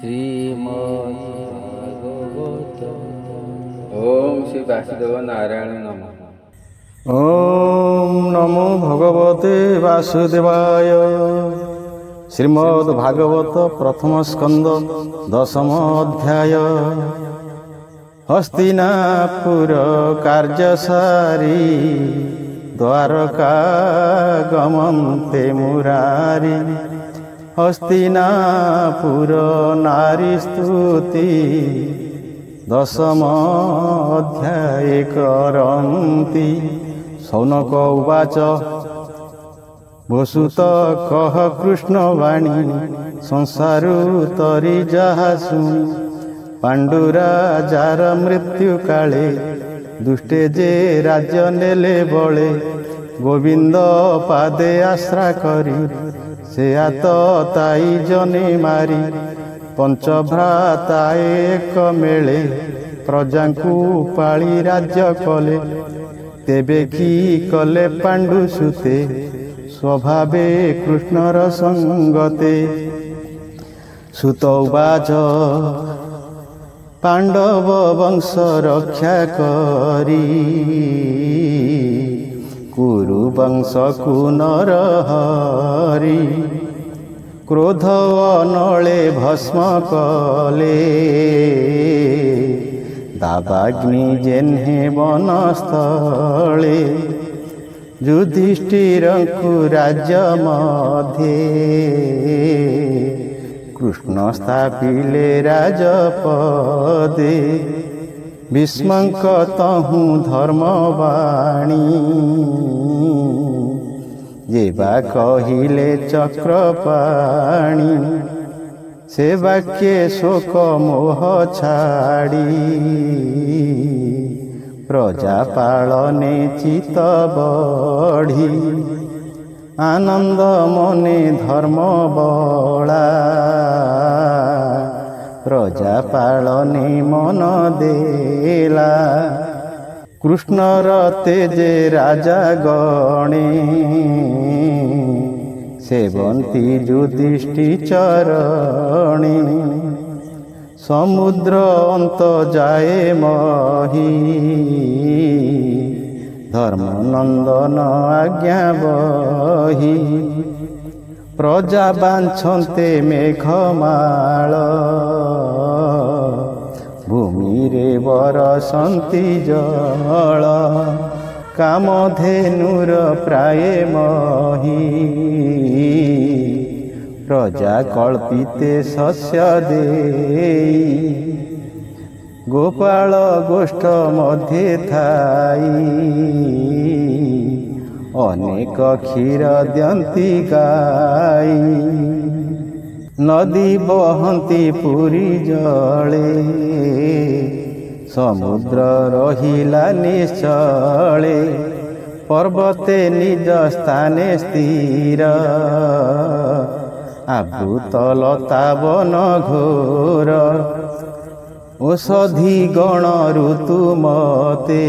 श्रीमद्भागवत। ओम श्री वासुदेव नारायण नमः। ओम नमो भगवते वासुदेवाय। श्रीमद्भागवत प्रथम स्कंद दशम अध्याय। हस्तिनापुर कार्य सारी द्वारका गमन्ते मुरारी। हस्तिनापुर नारी स्तुति दशम अध्याय करन्ति। शौनक उवाच वसुत कह कृष्णवाणी संसारु तरी जाहा शुणी। पांडुराजार मृत्यु काले दुष्टे जे राज्य नेले बळे। गोविंद पादे आश्रा करी से आत ताई जने मारी। पंचभ्राता एक मेले प्रजांकु पाଳି राज्य कले। तेबे की कले पांडु सुते स्वभावे कृष्णर संगते। सुत उवाच पांडव वंश रक्षा करी कुरु वंश कुनर हरि। क्रोध अनले भस्म कले दावाग्नि जेन्हे वनस्थले। युधिष्ठिरंकु राज्य मध्ये कृष्ण स्थापिले राजपदे। भीष्मंक तहु धर्मवाणी जेबा कहिले चक्रपाणी। से वाक्ये शोक मोह छाड़ी प्रजा पालने चित बढ़ी। आनंद मने धर्म बला प्रजा पालने मन देला। कृष्णर तेजे राजा गणे सेवन्ति युधिष्ठि चरणे। समुद्र अंत जाए मही धर्मनंदन आज्ञा बही। प्रजा बांछन्ते मेघमाल भूमि रे बरसन्ति जल। कामधेनुर प्राय मही प्रजा कल्पिते शस्य देई। गोपाल गोष्ठ मध्ये थाई अनेक क्षीर द्यन्ति गाई। नदी बहन्ति पुरी जले समुद्र रहिला निश्चले। पर्वते निज स्थाने स्थिर आवृत लता वन घोर। औषधि गण ऋतुमते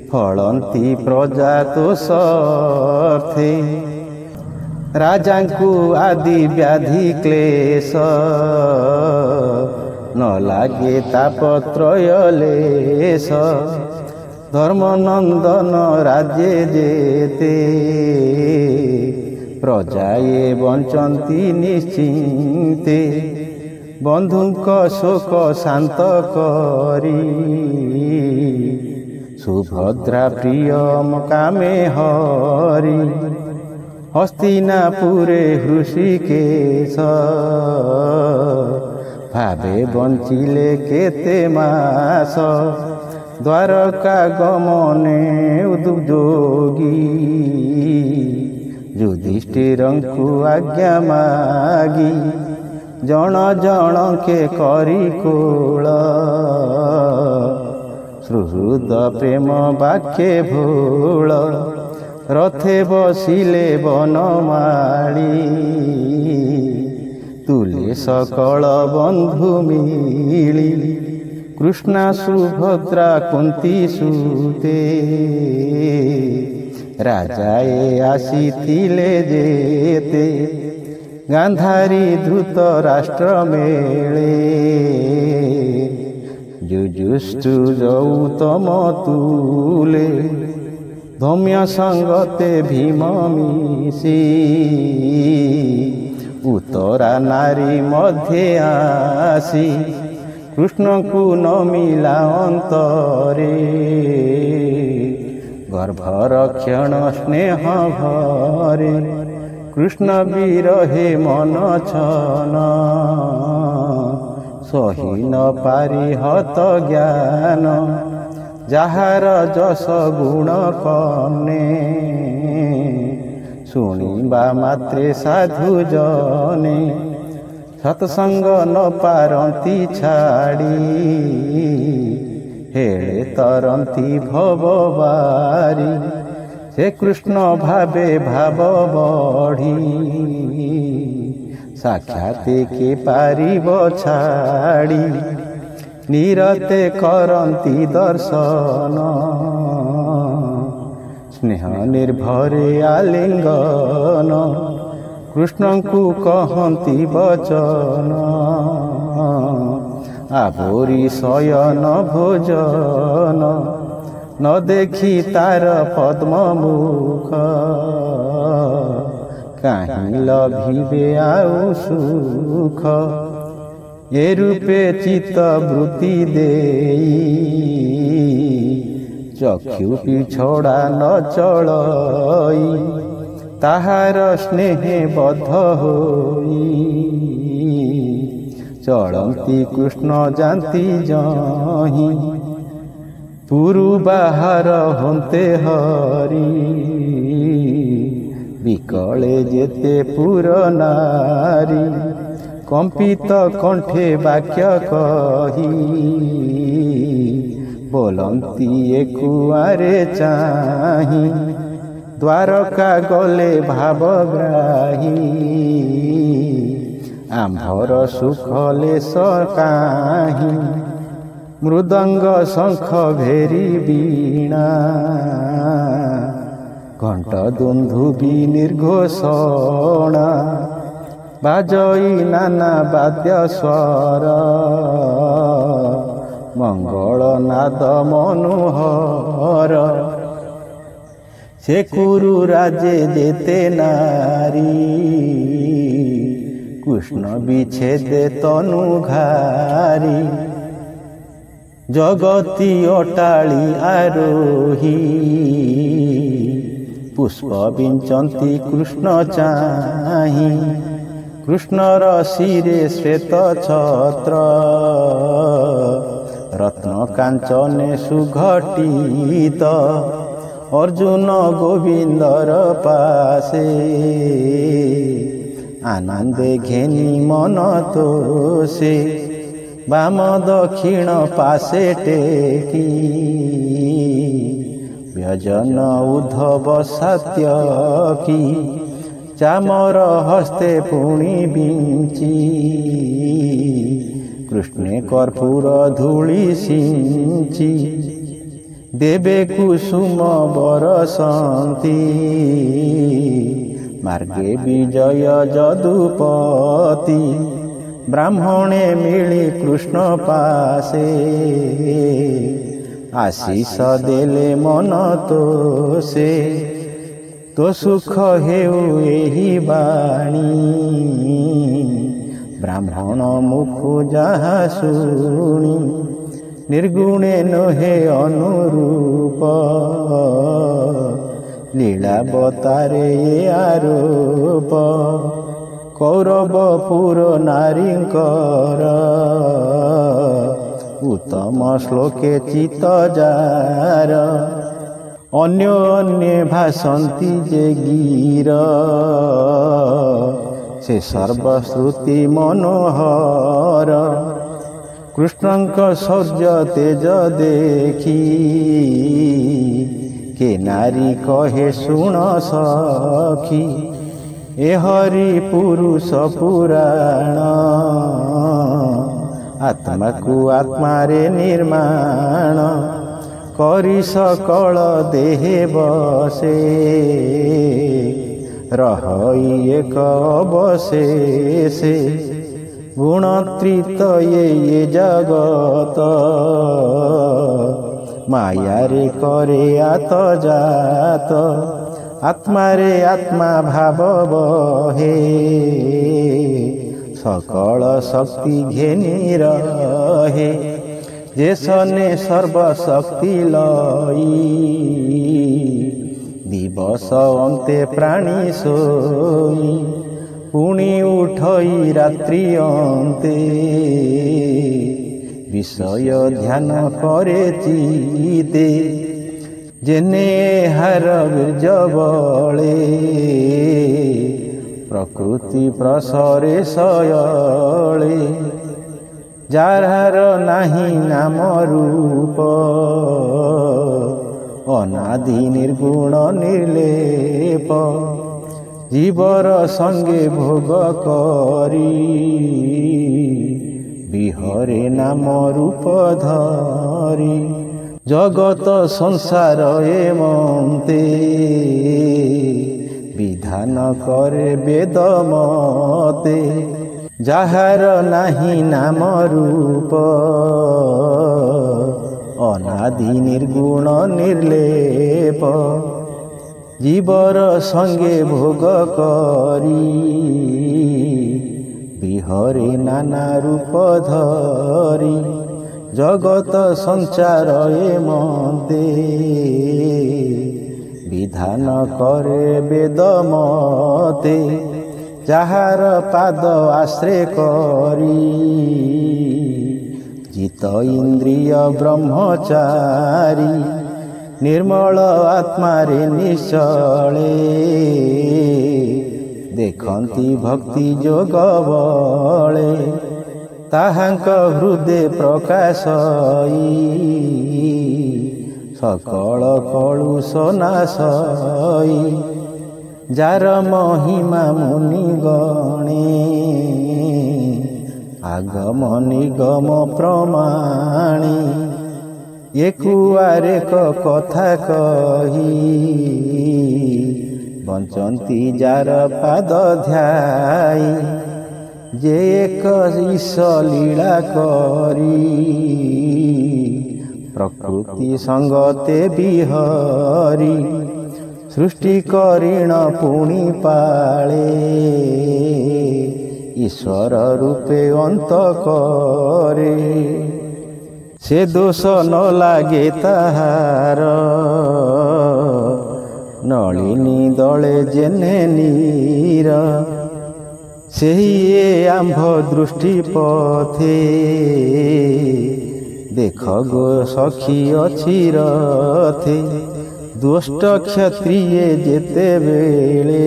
फलन्ति प्रजा तोषर्थे। राजांकु आदि व्याधि क्लेश न लागे तापत्रयलेश। धर्मनंदन राज्ये जेते प्रजाए बंचन्ति निश्चिन्ते। बंधुक शोक शांत करी सुभद्रा प्रिय कामे हरि। हस्तिनापुरे हृषिकेश भावे बंचिले केते मास। द्वारका गमने उद्योगी युधिष्ठिरंकु आज्ञा मागी। जन जन के करी कोल सुहृद प्रेम वाक्ये भूल। रथे बसिले बनमाली तुले सकल बंधु मिली। कृष्णा सुभद्रा कुंती सुते राजाए आसीथिले जेते। ଗାନ୍ଧାରୀ ଧୃତ ରାଷ୍ଟ୍ର ମେଳେ ଯୁଜୁଷ୍ଟୁ ଯୌତମ ତୁଲେ ଧୌମ୍ୟ ସଙ୍ଗତେ ଭୀମ ମିଶି ଉତ୍ତରା ନାରୀ ମଧ୍ୟେ ଆସି କୃଷ୍ଣଙ୍କୁ ନମିଲା ଅନ୍ତରେ ଗର୍ଭରକ୍ଷଣ ସ୍ନେହ ଭରେ କୃଷ୍ଣ ବିରହେ ମନ ଛନ ସହି ନ ପାରି ହତ ଜ୍ଞାନ ଯାହାର ଯଶ ଗୁଣ କନେ ଶୁଣିବା ମାତ୍ରେ ସାଧୁ ଜନେ ସତ୍ସଙ୍ଗ ନ ପାରନ୍ତି ଛାଡ଼ି ହେଳେ ତରନ୍ତି ଭବବାରି ସେ କୃଷ୍ଣ ଭାବେ ଭାବ ବଢ଼ି ସାକ୍ଷାତ କେ ପାରିବ ଛାଡ଼ି ନିରତେ କରନ୍ତି ଦର୍ଶନ ସ୍ନେହ ନିର୍ଭରେ ଆଲିଙ୍ଗନ କୃଷ୍ଣଙ୍କୁ କହନ୍ତି ବଚନ ଆବୋରି ଶୟନ ଭୋଜନ ନ ଦେଖି ତାର ପଦ୍ମ ମୁଖ କାହିଁ ଲଭିବେ ଆଉ ସୁଖ ଏ ରୂପେ ଚିତ୍ତ ବୃତ୍ତି ଦେଇ ଚକ୍ଷୁ ପିଛଡ଼ା ନ ଚଳଇ ତାହାର ସ୍ନେହେ ବଦ୍ଧ ହୋଇ ଚଳନ୍ତି କୃଷ୍ଣ ଯାନ୍ତି ଯହିଁ ପୁରୁ ବାହାର ହନ୍ତେ ହରି ବିକଳେ ଯେତେ ପୁର ନାରୀ କମ୍ପିତ କଣ୍ଠେ ବାକ୍ୟ କହି ବୋଲନ୍ତି ଏକୁଆରେ ଚାହିଁ ଦ୍ୱାରକା ଗଲେ ଭାବଗ୍ରାହୀ ଆମ୍ଭର ସୁଖ ଲେଶ କାହିଁ ମୃଦଙ୍ଗ ଶଙ୍ଖ ଭେରି ବୀଣା ଘଣ୍ଟ ଦୁନ୍ଦୁଭି ନିର୍ଘୋଷଣା ବାଜଇ ନାନା ବାଦ୍ୟ ସ୍ୱର ମଙ୍ଗଳ ନାଦ ମନୋହର ସେ କୁରୁ ରାଜେ ଯେତେ ନାରୀ କୃଷ୍ଣ ବିଚ୍ଛେଦେ ତନୁ ଘାରି ଜଗତି ଅଟାଳି ଆରୋହୀ ପୁଷ୍ପ ବିଞ୍ଚନ୍ତି କୃଷ୍ଣ ଚାହିଁ କୃଷ୍ଣର ଶିରେ ଶ୍ଵେତ ଛତ୍ର ରତ୍ନ କାଞ୍ଚନେ ସୁଘଟିତ ଅର୍ଜୁନ ଗୋବିନ୍ଦର ପାଶେ ଆନନ୍ଦେ ଘେନି ମନ ତୋଷେ ବାମ ଦକ୍ଷିଣ ପାଶେ ଟେକି ବ୍ୟଜନ ଉଦ୍ଧବ ସାତ୍ୟକୀ ଚାମର ହସ୍ତେ ପୁଣି ବିଞ୍ଚି କୃଷ୍ଣେ କର୍ପୂର ଧୂଳି ସିଞ୍ଚି ଦେବେ କୁସୁମ ବରସନ୍ତି ମାର୍ଗେ ବିଜୟ ଯଦୁପତି ବ୍ରାହ୍ମଣେ ମିଳି କୃଷ୍ଣ ପାଶେ ଆଶିଷ ଦେଲେ ମନ ତୋଷେ ତୋ ସୁଖ ହେଉ ଏହି ବାଣୀ ବ୍ରାହ୍ମଣ ମୁଖୁ ଯାହା ଶୁଣି ନିର୍ଗୁଣେ ନୁହେଁ ଅନୁରୂପ ଲୀଳାବତାରେ ଆରୋପ କୌରବପୁର ନାରୀଙ୍କର ଉତ୍ତମ ଶ୍ଲୋକେ ଚିତ ଯାର ଅନ୍ୟ ଅନ୍ୟ ଭାସନ୍ତି ଯେ ଗୀର ସେ ସର୍ବଶ୍ରୁତି ମନୋହର କୃଷ୍ଣଙ୍କ ଶୌର୍ଯ୍ୟ ତେଜ ଦେଖି କେ ନାରୀ କହେ ଶୁଣ ସଖୀ ଏ ହରି ପୁରୁଷ ପୁରାଣ ଆତ୍ମାକୁ ଆତ୍ମାରେ ନିର୍ମାଣ କରି ସକଳ ଦେହେ ବସେ ରହଇ ଏକ ଅବଶେଷେ ଗୁଣତ୍ରିତ ଏ ଜଗତ ମାୟାରେ କରେ ଆତଜାତ ଆତ୍ମାରେ ଆତ୍ମା ଭାବ ବহে সকল শক্তি ঘেনি রহে যে সনে সর্বশক্তি লই দিবস অন্তে প্রাণী শোই পুଣି উঠই রাত্রি অন্তে বিষয় ধ্যান করে চিতে জেনে হার বীর্য বলে প্রকৃতি প্রসরে শয়লে যার নাহি নাম রূপ অনাদি নির্গুণ নির্লেপ জীবর সঙ্গে ভোগ করি বিহরে নাম রূপ ধরি জগত সংসার এমন্তে বিধান করে বেদ মতে যাহার নাহি নাম রূপ অনাদি নির্গুণ নির্লেপ জীবর সঙ্গে ভোগ করি বিহরে নানা রূপ ধরি জগত সঞ্চার এমন্তে বিধান করে বেদ মতে যাহার পাদ আশ্রয় করি জিত ইন্দ্রিয় ব্রহ্মচারী ନିର୍ମଳ ଆତ୍ମାରେ ନିଶ୍ଚଳେ ଦେଖନ୍ତି ଭକ୍ତି ଯୋଗ ବଳେ ତାହାଙ୍କ ହୃଦେ ପ୍ରକାଶଇ ସକଳ କଳୁଷ ନାଶଇ ଯାର ମହିମା ମୁନି ଗଣେ ଆଗମ ନିଗମ ପ୍ରମାଣୀ ଏକୁଆରେ କଥା କହି ବଞ୍ଚନ୍ତି ଯାର ପାଦ ଧ୍ୟାଇ ଯେ ଏକ ଈଶ ଲୀଳା କରି ପ୍ରକୃତି ସଙ୍ଗତେ ବିହରି ସୃଷ୍ଟି କରିଣ ପୁଣି ପାଳେ ଈଶ୍ୱର ରୂପେ ଅନ୍ତ କରେ ସେ ଦୋଷ ନ ଲାଗେ ତାହାର ନଳିନୀ ଦଳେ ଜେନେ ନୀର ସେହି ଆମ୍ଭ ଦୃଷ୍ଟି ପଥେ ଦେଖ ଗୋ ସଖୀ ଅଛି ରଥେ ଦୁଷ୍ଟ କ୍ଷତ୍ରିଏ ଯେତେବେଳେ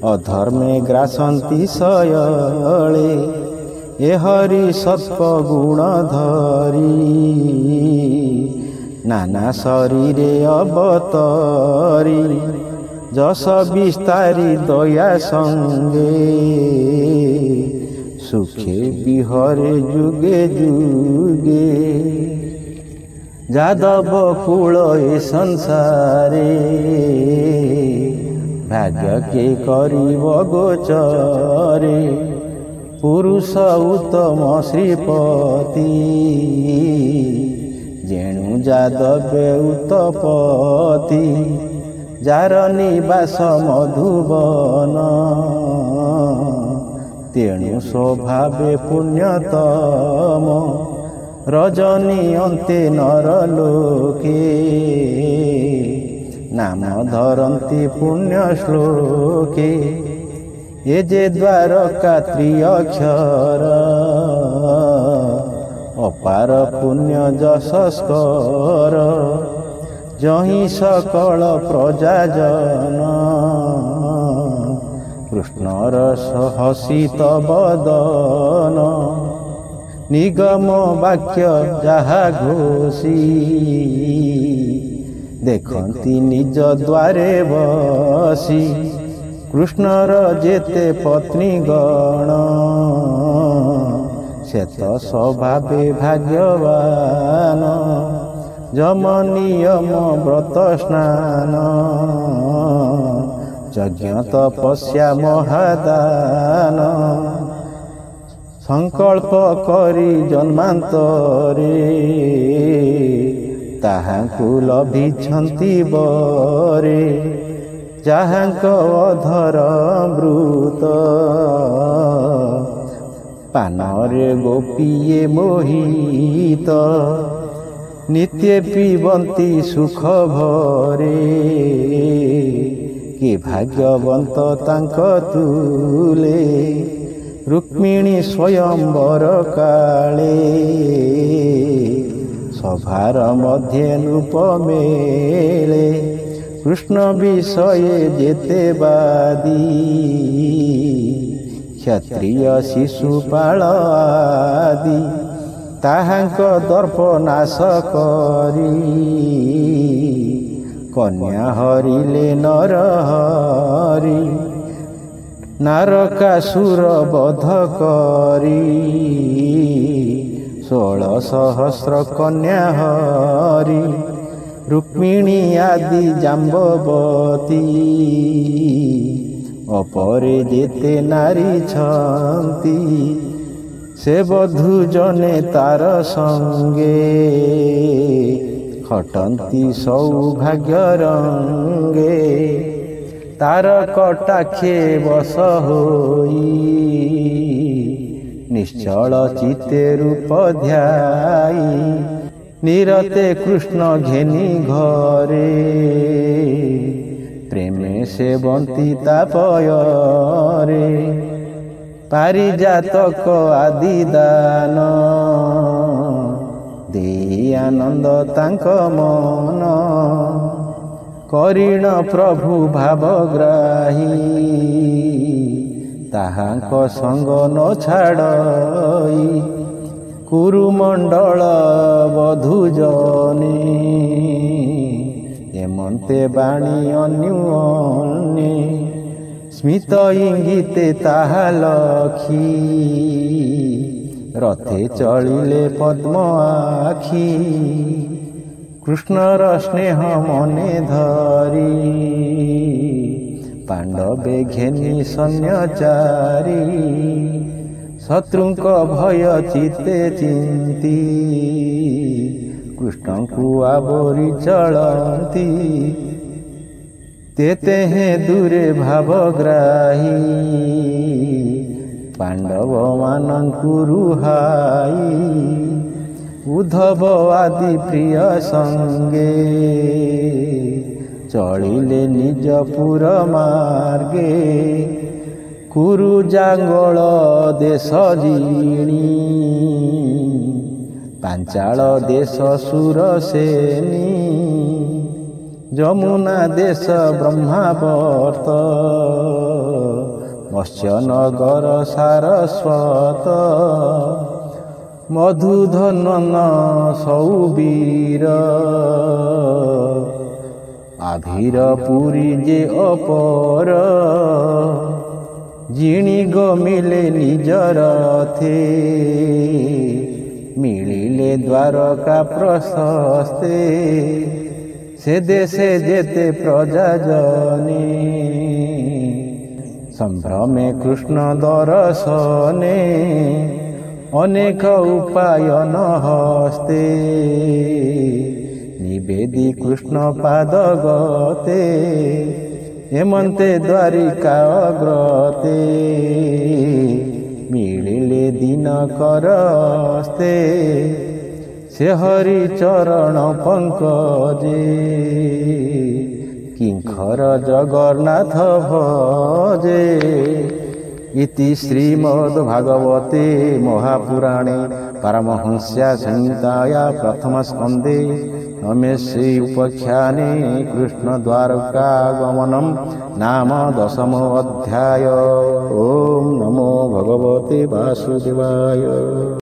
ଅଧର୍ମେ ଗ୍ରାସନ୍ତି ଶୟଳେ ଏ ହରି ସତ୍ପ ଗୁଣ ଧରି ନାନା ଶରୀରେ ଅବତରି ଯଶ ବିସ୍ତାରି ଦୟା ସଙ୍ଗେ ସୁଖେ ବିହରେ ଯୁଗେ ଯୁଗେ ଯାଦବ କୁଳ ଏ ସଂସାରେ ଭାଗ୍ୟ କେ କରିବ ଗୋଚରେ ପୁରୁଷ ଉତ୍ତମ ଶ୍ରୀପତି ଯେଣୁ ଯାଦବେ ଉତ୍ତପତି ଯାର ନିବାସ ମଧୁବନ ତେଣୁ ସ୍ୱଭାବେ ପୁଣ୍ୟତମ ରଜନୀ ଅନ୍ତେ ନର ଲୋକେ ନାମ ଧରନ୍ତି ପୁଣ୍ୟ ଶ୍ଲୋକେ ଏ ଯେ ଦ୍ୱାରକା ତ୍ରିଅକ୍ଷର ଅପାର ପୁଣ୍ୟ ଯଶସ୍କର ଯହିଁ ସକଳ ପ୍ରଜାଜନ କୃଷ୍ଣର ହସିତ ବଦନ ନିଗମ ବାକ୍ୟ ଯାହା ଘୋଷି ଦେଖନ୍ତି ନିଜ ଦ୍ୱାରେ ବସି କୃଷ୍ଣର ଯେତେ ପତ୍ନୀ ଗଣ ସେ ତ ସ୍ୱଭାବେ ଭାଗ୍ୟବାନ ଯମ ନିୟମ ବ୍ରତ ସ୍ନାନ ଯଜ୍ଞ ତପସ୍ୟା ମହାଦାନ ସଂକଳ୍ପ କରି ଜନ୍ମାନ୍ତରେ ତାହାଙ୍କୁ ଲଭିଛନ୍ତି ବରେ ଯାହାଙ୍କ ଅଧର ବୃତ ପାନରେ ଗୋପୀଏ ମୋହିତ ନିତ୍ୟ ପିବନ୍ତି ସୁଖ ଭରେ କି ଭାଗ୍ୟବନ୍ତ ତାଙ୍କ ତୁଲେ ରୁକ୍ମିଣୀ ସ୍ୱୟଂବର କାଳେ ସଭାର ମଧ୍ୟେ ନୃପ ମେଳେ କୃଷ୍ଣ ବିଷये ଯେତେ ବାଦୀ କ୍ଷତ୍ରିୟ ଶିଶୁପାଳ ଆଦି ତାହାଙ୍କ ଦର୍ପ ନାଶ କରି କନ୍ୟା ହରିଲେ ନରହରି ନାରକାସୁର ବଧ କରି 16,000 କନ୍ୟା ହରି ରୁକ୍ମିଣୀ ଆଦି ଜାମ୍ବବତୀ ଅପରେ ଯେତେ ନାରୀ ଛନ୍ତି ସେ ବଧୂ ଜନେ ତାର ସଙ୍ଗେ ଖଟନ୍ତି ସୌଭାଗ୍ୟ ରଙ୍ଗେ ତାର କଟାକ୍ଷେ ବସ ହୋଇ ନିଶ୍ଚଳ ଚିତ୍ତେ ରୂପ ଧ୍ୟାଇ ନିରତେ କୃଷ୍ଣ ଘେନି ଘରେ ପ୍ରେମେ ସେବନ୍ତି ତାପୟରେ ପାରିଜାତକ ଆଦି ଦାନ ଦେଇ ଆନନ୍ଦ ତାଙ୍କ ମନ କରିଣ ପ୍ରଭୁ ଭାବଗ୍ରାହୀ ତାହାଙ୍କ ସଙ୍ଗ ନ ଛାଡ଼ଇ କୁରୁମଣ୍ଡଳ ବଧୂଜନେ ଏମନ୍ତେ ବାଣୀ ଅନ୍ୟୁନେ ସ୍ମିତ ଇଙ୍ଗିତେ ତାହା ଲଖି ରଥେ ଚଳିଲେ ପଦ୍ମ ଆଖି କୃଷ୍ଣର ସ୍ନେହ ମନେ ଧରି ପାଣ୍ଡବେ ଘେନି ସନ୍ନ୍ୟଚାରୀ ଶତ୍ରୁଙ୍କ ଭୟ ଚିତେ ଚିନ୍ତି କୃଷ୍ଣଙ୍କୁ ଆବରି ଚଳନ୍ତି ତେତେ ହେଁ ଦୂରେ ଭାବଗ୍ରାହୀ ପାଣ୍ଡବ ମାନଙ୍କୁ ରୁହାଇ ଉଦ୍ଧବ ଆଦି ପ୍ରିୟ ସଙ୍ଗେ ଚଳିଲେ ନିଜ ପୁର ମାର୍ଗେ କୁରୁ ଜାଙ୍ଗଳ ଦେଶ ଜିଣି ପାଞ୍ଚାଳ ଦେଶ ସୁରସେନୀ ଯମୁନା ଦେଶ ବ୍ରହ୍ମାବର୍ତ୍ତ ମତ୍ସ୍ୟନଗର ସାରସ୍ୱତ ମଧୁଧନନ ସୌବୀର ଆଭିର ପୁରୀ ଯେ ଅପର ଜିଣି ଗମିଲେ ନିଜର ଥେ ମିଳିଲେ ଦ୍ୱାରକା ପ୍ରଶସ୍ତେ ସେ ଦେଶେ ଯେତେ ପ୍ରଜାଜନେ ସମ୍ଭ୍ରମେ କୃଷ୍ଣ ଦର୍ଶନେ ଅନେକ ଉପାୟନ ହସ୍ତେ ନିବେଦି କୃଷ୍ଣ ପାଦ ଗତେ ହେମନ୍ତେ ଦ୍ୱାରିକା ଅଗ୍ରତେ ମିଳିଲେ ଦିନକର ହସ୍ତେ ସେ ହରି ଚରଣ ପଙ୍କଜେ କିଙ୍ଖର ଜଗନ୍ନାଥ ଭଜେ इति श्रीमद्भागवते महापुराणे परमहंस्या संहिताया प्रथमस्कन्धे नमेश्री उपाख्याने कृष्णद्वारकागमनं नाम 10मो अध्याय। ओम नमो भगवते वासुदेवाय।